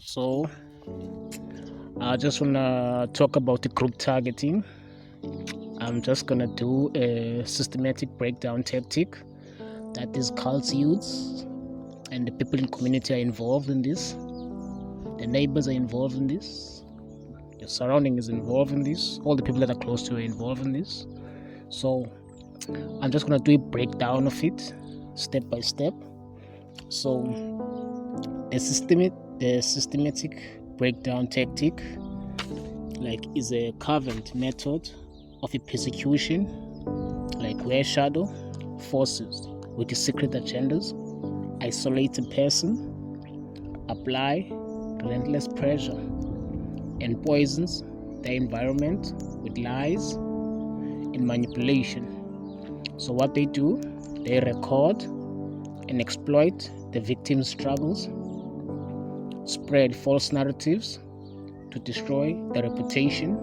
So I just wanna talk about the group targeting. I'm just gonna do a systematic breakdown tactic that is cults youths and the people in community are involved in this. The neighbors are involved in this. Your surrounding is involved in this. All the people that are close to you are involved in this. So I'm just gonna do a breakdown of it step by step. So the systematic breakdown tactic is a covant method of a persecution, where shadow forces with the secret agendas isolate a person, apply relentless pressure, and poisons the environment with lies and manipulation. So what they do, they record and exploit the victim's struggles, spread false narratives to destroy their reputation,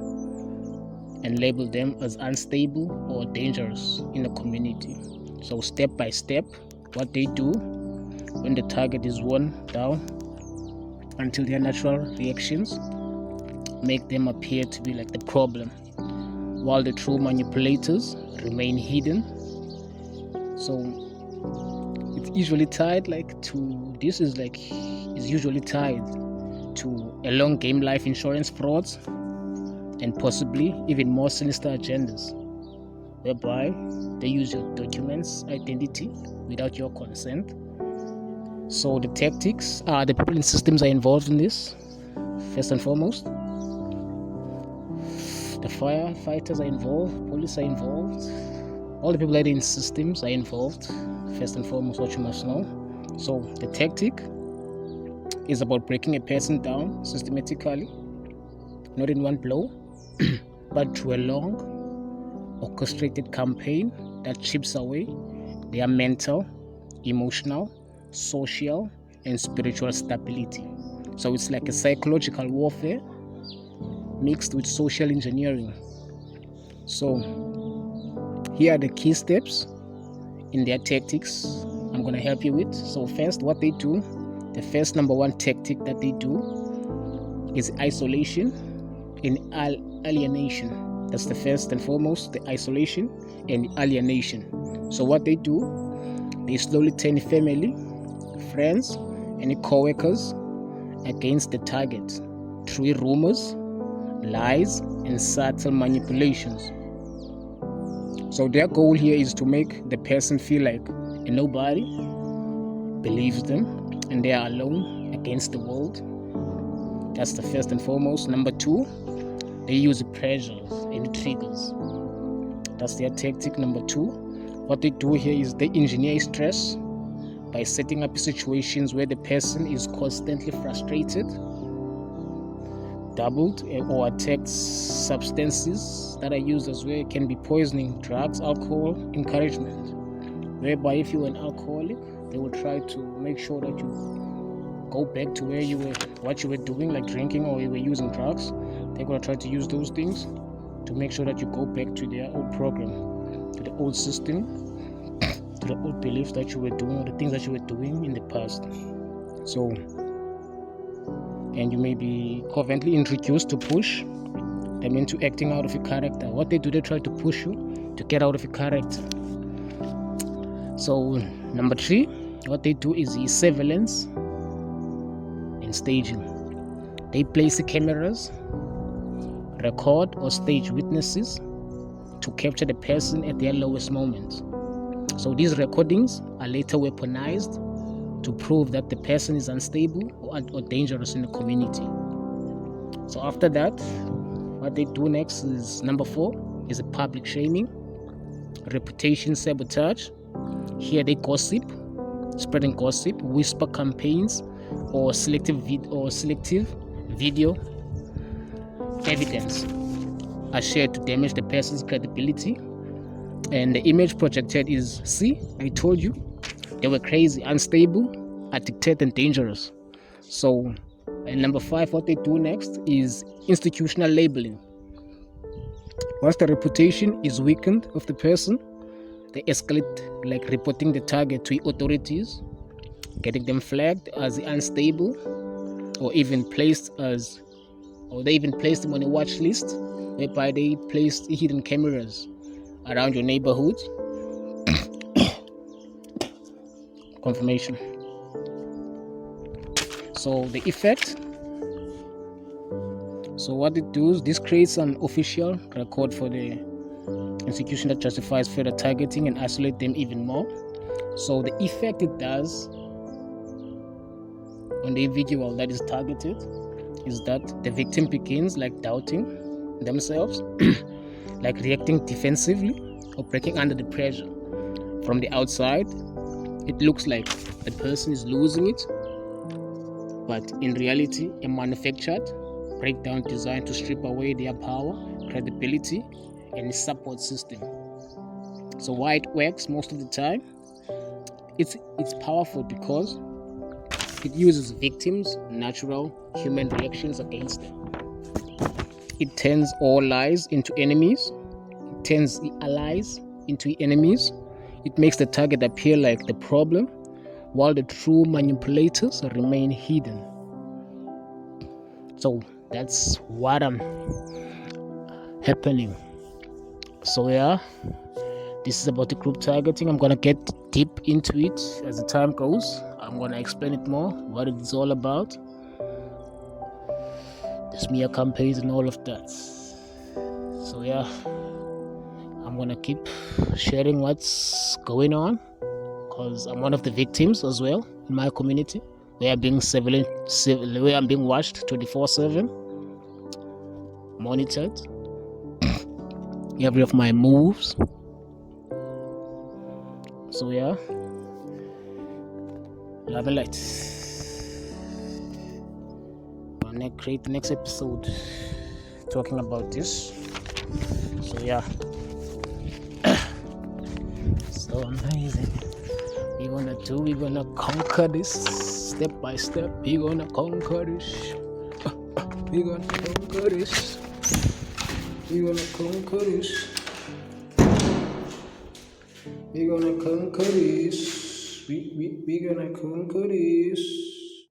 and label them as unstable or dangerous in the community. So step by step, what they do when the target is worn down until their natural reactions make them appear to be like the problem, while the true manipulators remain hidden. So it's usually tied usually tied to a long game life insurance frauds and possibly even more sinister agendas, whereby they use your documents identity without your consent. So the tactics, the people in systems are involved in this. First and foremost, the firefighters are involved, police are involved, all the people that are in systems are involved. First and foremost, what you must know. So the tactic is about breaking a person down systematically, not in one blow, but through a long, orchestrated campaign that chips away their mental, emotional, social, and spiritual stability. So it's like a psychological warfare mixed with social engineering. So here are the key steps in their tactics I'm going to help you with. So first, what they do, the first number one tactic that they do is isolation and alienation. That's the first and foremost, the isolation and alienation. So what they do, they slowly turn family, friends, and co-workers against the target through rumors, lies, and subtle manipulations. So their goal here is to make the person feel like nobody believes them and they are alone against the world. That's the first and foremost. Number two, they use pressures and triggers. That's their tactic number two. What they do here is they engineer stress by setting up situations where the person is constantly frustrated, doubled, or attacked. Substances that are used as well can be poisoning, drugs, alcohol, encouragement, whereby if you're an alcoholic, they will try to make sure that you go back to what you were doing, like drinking, or you were using drugs. They're going to try to use those things to make sure that you go back to their old program, to the old system, to the old beliefs that you were doing, or the things that you were doing in the past. So, and you may be covertly introduced to push them into acting out of your character. What they do, they try to push you to get out of your character. So number three, what they do is surveillance and staging. They place the cameras, record or stage witnesses to capture the person at their lowest moments. So these recordings are later weaponized to prove that the person is unstable or dangerous in the community. So after that, what they do next is number four, is a public shaming, reputation sabotage. Here they gossip, spreading gossip, whisper campaigns, or selective video evidence are shared to damage the person's credibility. And the image projected is, see, I told you, they were crazy, unstable, addicted, and dangerous. So, and number five, what they do next is institutional labeling. Once the reputation is weakened of the person, they escalate, like reporting the target to authorities, getting them flagged as unstable, or even placed as, or they even placed them on a watch list, whereby they placed hidden cameras around your neighborhood. Confirmation. So the effect. So what it does, this creates an official record for the institution that justifies further targeting and isolate them even more. So the effect it does on the individual that is targeted is that the victim begins like doubting themselves, like reacting defensively or breaking under the pressure. From the outside, it looks like the person is losing it, but in reality, a manufactured breakdown designed to strip away their power, credibility, and support system. So why it works most of the time? It's powerful because it uses victims' natural human reactions against them. It turns all lies into enemies. It turns the allies into enemies. It makes the target appear like the problem, while the true manipulators remain hidden. So that's what happening. So yeah, this is about the group targeting. I'm gonna get deep into it as the time goes. I'm gonna explain it more, what it's all about, the smear campaigns and all of that. So yeah, I'm gonna keep sharing what's going on, because I'm one of the victims as well in my community. Where I'm being where I'm being watched 24/7, monitored, every of my moves. So yeah, love and light. I'm gonna create the next episode talking about this. So yeah, so amazing. We're gonna conquer this step by step. We're gonna conquer this. We're gonna conquer this. We're gonna conquer this. We're gonna conquer this. We're gonna conquer this.